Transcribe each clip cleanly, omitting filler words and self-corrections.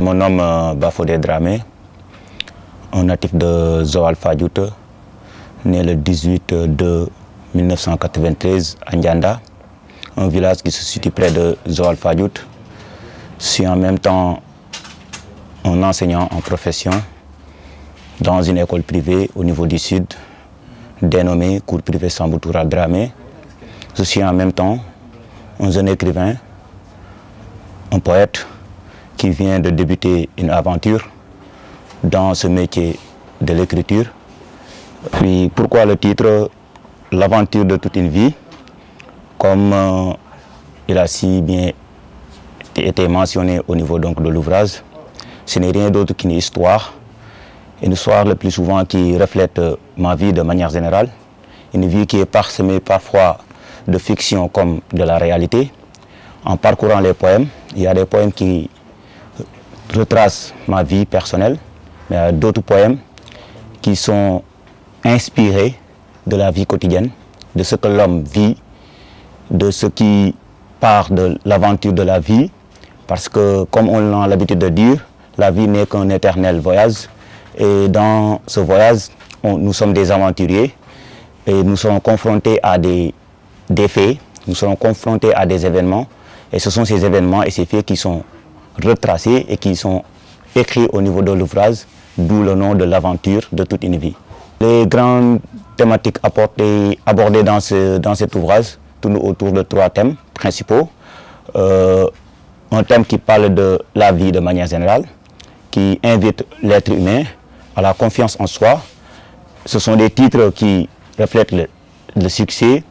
Mon nom est Bafodé Dramé, un natif de Joal Fadiouth, né le 18/2/1993 à Ndianda, un village qui se situe près de Joal Fadiouth. Je suis en même temps un enseignant en profession dans une école privée au niveau du sud, dénommée Cours privé Sambou Toura Dramé. Je suis en même temps un jeune écrivain, un poète qui vient de débuter une aventure dans ce métier de l'écriture. Puis pourquoi le titre L'aventure de toute une vie? Comme il a si bien été mentionné au niveau donc de l'ouvrage, ce n'est rien d'autre qu'une histoire. Une histoire le plus souvent qui reflète ma vie de manière générale. Une vie qui est parsemée parfois de fiction comme de la réalité. En parcourant les poèmes, il y a des poèmes qui retracent ma vie personnelle, mais il y a d'autres poèmes qui sont inspirés de la vie quotidienne, de ce que l'homme vit, de ce qui part de l'aventure de la vie, parce que, comme on a l'habitude de dire, la vie n'est qu'un éternel voyage, et dans ce voyage, nous sommes des aventuriers, et nous sommes confrontés à des faits, nous sommes confrontés à des événements, et ce sont ces événements et ces faits qui sont retracés et qui sont écrits au niveau de l'ouvrage, d'où le nom de l'aventure de toute une vie. Les grandes thématiques abordées dans cet ouvrage tournent autour de 3 thèmes principaux. Un thème qui parle de la vie de manière générale, qui invite l'être humain à la confiance en soi. Ce sont des titres qui reflètent le succès,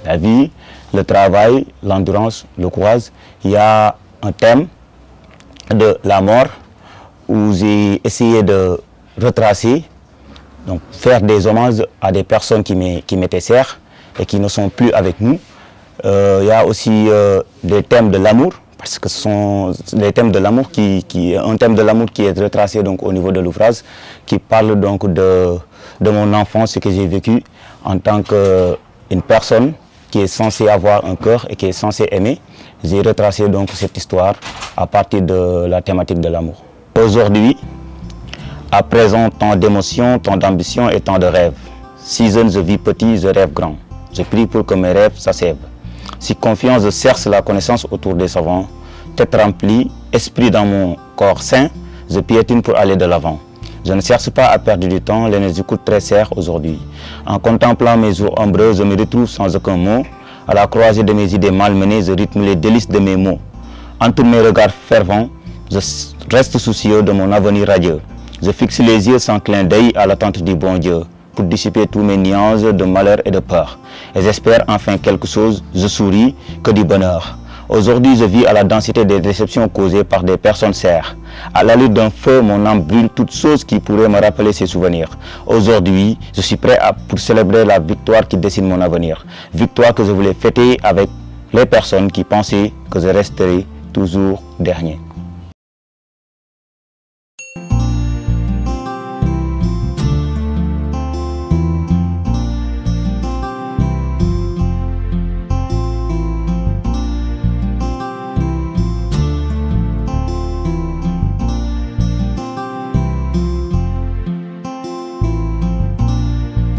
la vie, le travail, l'endurance, le courage. Il y a un thème de la mort où j'ai essayé de retracer, donc faire des hommages à des personnes qui m'étaient chères et qui ne sont plus avec nous. Il y a aussi des thèmes de l'amour, parce que ce sont des thèmes de l'amour un thème de l'amour qui est retracé donc au niveau de l'ouvrage, qui parle donc de mon enfance, ce que j'ai vécu en tant qu'une personne qui est censée avoir un cœur et qui est censée aimer. J'ai retracé donc cette histoire à partir de la thématique de l'amour. Aujourd'hui, à présent, tant d'émotions, tant d'ambition et tant de rêves. Si jeune je vis petit, je rêve grand. Je prie pour que mes rêves s'achèvent. Si confiance, je cherche la connaissance autour des savants. Tête remplie, esprit dans mon corps sain, je piétine pour aller de l'avant. Je ne cherche pas à perdre du temps, l'énergie coûte très cher aujourd'hui. En contemplant mes jours ombreux, je me retrouve sans aucun mot. À la croisée de mes idées malmenées, je rythme les délices de mes mots. Entre mes regards fervents, je reste soucieux de mon avenir radieux. Je fixe les yeux sans clin d'œil à l'attente du bon Dieu, pour dissiper tous mes nuances de malheur et de peur. Et j'espère enfin quelque chose, je souris, que du bonheur. Aujourd'hui, je vis à la densité des déceptions causées par des personnes chères. À la lutte d'un feu, mon âme brûle toute chose qui pourrait me rappeler ces souvenirs. Aujourd'hui, je suis prêt pour célébrer la victoire qui dessine mon avenir. Victoire que je voulais fêter avec les personnes qui pensaient que je resterais toujours dernier.